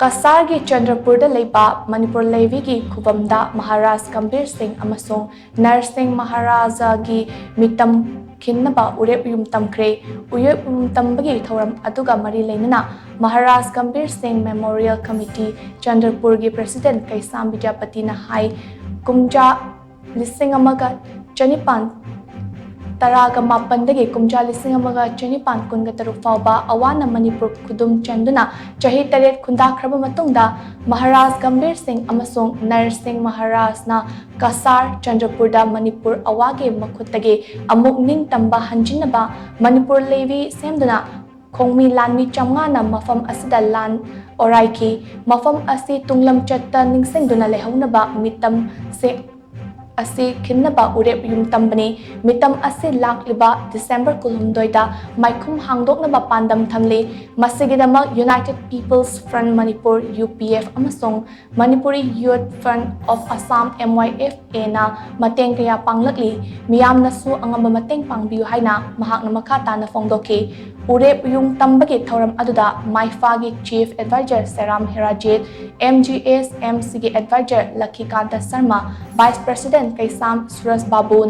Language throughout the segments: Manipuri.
Cachar gi Chandrapur da leiba Manipur Levy gi khuvam da Maharaj Gambhir Singh amasung Nara Singh Maharaj gi Meetam Khinnaba Urep Uyung Tamkhre Urep Uyung Tambagi thoram aduga mari leinana Maharaj Gambhir Singh Memorial Committee Chandrapur gi President Kaisam Vidyapati na hai kumja lising amaga chanipan Taraga Mapandagi Kumja Lising Amaga Chanipan Kungataruk Fauba Awana Manipur Kudum Chanduna Chahi Taret Kundakraba Matunda Maharaj Gambhir Singh amasung Nara Singh Maharaj na Cachar Chandrapurda Manipur Awage Makutage Amuk Ning Tamba Hanjinaba Manipur Levy Semduna Kongmi Lanmi Chamngana Mafam Asida Lan Oraiki Mafam Asi Tunglam Chatta Ningsing Duna Lehaunaba Meetam Asi Khinnaba Urep Uyung Tambani Meetam asi lakliba December kulhumdoida Maikum hangdoknaba pandam thamli Masigidamak United People's Front Manipur UPF amasung Manipuri Youth Front of Assam MYFA na mateng kaya panglakli miyam nasu angamba mateng pangbiyu haina mahakna makata na fongdoki Urep Uyung Tambagi thoram aduda Maifagi Chief Advisor Seram Herajit MGS MCG Advisor Lakhikanta Sharma Vice President Kaisam Suras Babu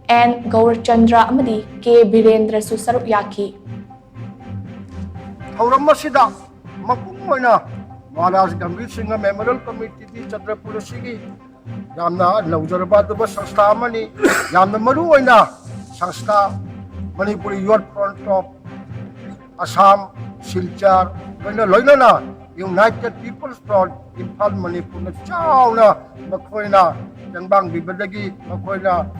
and Gaur Chandra Amadi K. Birendra Susaruk Yaki. Hauramashida, Makumana, Maharaj Gambhir Singh Memorial Committee, Chandrapur Sigi, Yamna, Naujarabad, Sastamani, Yamna Maruina, Sasta, Manipuri Youth Front of Assam, Silchar, Loinana, United People's Front, Impal Manipur, Chauna, Makoina, Yangbang Bibadagi, Makoina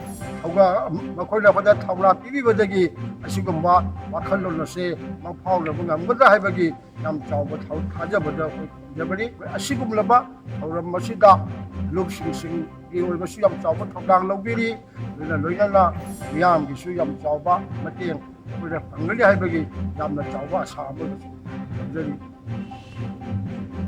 for that Taura Bibadagi, Asigumba, Makalo Nase, Mapau, Munda Habagi, Yam Chow, but how Tajabada, Jabari, Asigumlaba, or Masida, Luxing, you will see Yam Chow, Tabang Logiri, Loinana, Yam, Gisuyam Chauba, Matian, with a Hungary Habagi, Yam the Chauba, Sabu.